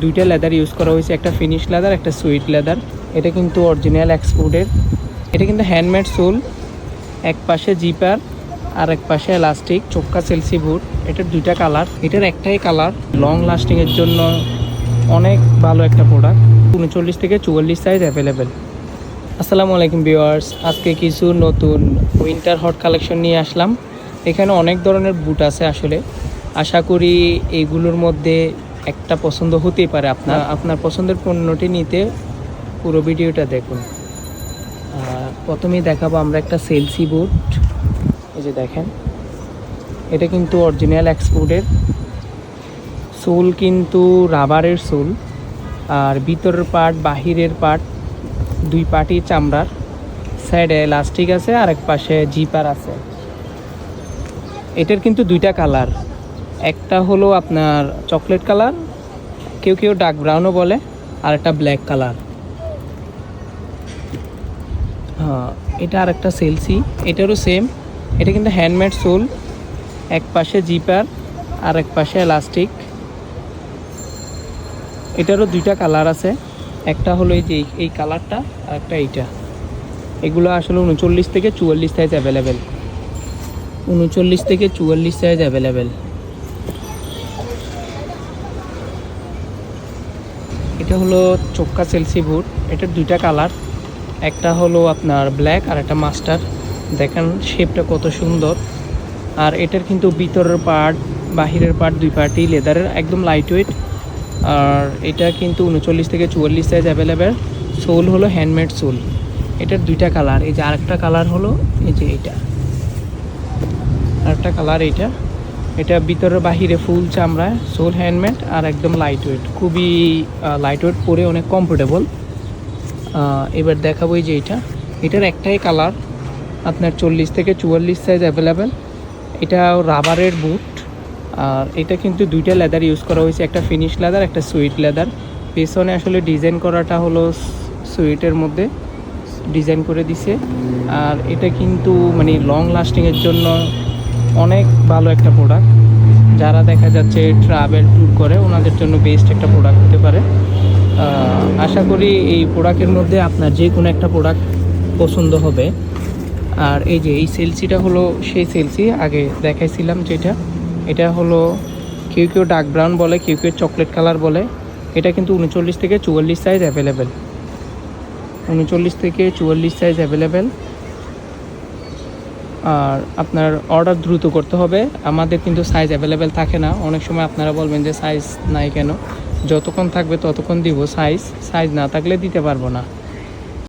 দুইটা leather use করা হয়েছে, একটা ফিনিশ লেদার, একটা সুইট লেদার। এটা কিন্তু অরিজিনাল এক্সপোর্টের। এটা কিন্তু হ্যান্ডমেড সোল, এক পাশে জিপার আর এক পাশে এলাস্টিক, চোক্কা সেলসি বুট। এটার দুইটা কালার, এটার একটাই কালার। লং লাস্টিংয়ের জন্য অনেক ভালো একটা প্রোডাক্ট। 39 থেকে 44 সাইজ অ্যাভেলেবেল। আসসালামু আলাইকুম ভিউয়ার্স, আজকে কিছু নতুন উইন্টার হট কালেকশন নিয়ে আসলাম। এখানে অনেক ধরনের বুট আছে আসলে। আশা করি এইগুলোর মধ্যে একটা পছন্দ হতেই পারে। আপনার পছন্দের পণ্যটি নিতে পুরো ভিডিওটা দেখুন। প্রথমেই দেখাবো আমরা একটা সেলসি বুট। এই যে দেখেন, এটা কিন্তু অরিজিনাল এক্সপোর্টের। সোল কিন্তু রাবারের সোল, আর ভিতরের পার্ট বাহিরের পার্ট দুই পার্টই চামড়ার। সাইডে এলাস্টিক আছে আর এক পাশে জিপার আছে। এটার কিন্তু দুইটা কালার, একটা হলো আপনার চকলেট কালার, কেউ কেউ ডার্ক ব্রাউনও বলে, আর একটা ব্ল্যাক কালার। হ্যাঁ, এটা আর একটা সেলসি, এটারও সেম। এটা কিন্তু হ্যান্ডমেড সোল, এক পাশে জিপার আর এক পাশে এলাস্টিক। এটারও দুইটা কালার আছে, একটা হলো এই যে এই কালারটা আর একটা এইটা। এগুলো আসলে 39 থেকে 44 সাইজ অ্যাভেলেবেল। 39 থেকে 44 সাইজ অ্যাভেলেবেল। এটা হলো চোক্কা সেলসি বুট। এটার দুইটা কালার, একটা হলো আপনার ব্ল্যাক আর একটা মাস্টার। দেখেন শেপটা কত সুন্দর। আর এটার কিন্তু ভিতরের পার্ট বাহিরের পার্ট দুই পার্টই লেদারের, একদম লাইট ওয়েট। আর এটা কিন্তু 39 থেকে 44 সাইজ অ্যাভেলেবেল। সোল হলো হ্যান্ডমেড সোল। এটার দুইটা কালার, এই যে আরেকটা কালার হলো এই যে এইটা, আরেকটা কালার এইটা। এটা ভিতরের বাহিরে ফুল চামড়া, সোল হ্যান্ডমেড আর একদম লাইট ওয়েট, খুবই লাইট ওয়েট, পরে অনেক কমফোর্টেবল। এবার দেখাবো এই যে এটার একটাই কালার, আপনার 40 থেকে 44 সাইজ অ্যাভেলেবেল। এটা রাবারের বুট। আর এটা কিন্তু দুইটা লেদার ইউজ করা হয়েছে, একটা ফিনিশ লেদার, একটা সুইট লেদার। পেছনে আসলে ডিজাইন করাটা হলো সুইটের মধ্যে ডিজাইন করে দিছে। আর এটা কিন্তু মানে লং লাস্টিংয়ের জন্য অনেক ভালো একটা প্রোডাক্ট। যারা দেখা যাচ্ছে ট্রাভেল ট্যুর করে ওনাদের জন্য বেস্ট একটা প্রোডাক্ট হতে পারে। আশা করি এই প্রোডাক্টের মধ্যে আপনার যে কোনো একটা প্রোডাক্ট পছন্দ হবে। আর এই যে এই সেলসিটা হলো সেই সেলসি আগে দেখাইছিলাম যেটা। এটা হলো কেউ কেউ ডার্ক ব্রাউন বলে, কেউ কেউ চকলেট কালার বলে। এটা কিন্তু 39 থেকে 44 সাইজ অ্যাভেলেবেল। 39 থেকে 44 সাইজ অ্যাভেলেবেল। আর আপনার অর্ডার দ্রুত করতে হবে, আমাদের কিন্তু সাইজ অ্যাভেলেবেল থাকে না। অনেক সময় আপনারা বলবেন যে সাইজ নাই কেন, যতক্ষণ থাকবে ততক্ষণ দিব। সাইজ না থাকলে দিতে পারবো না।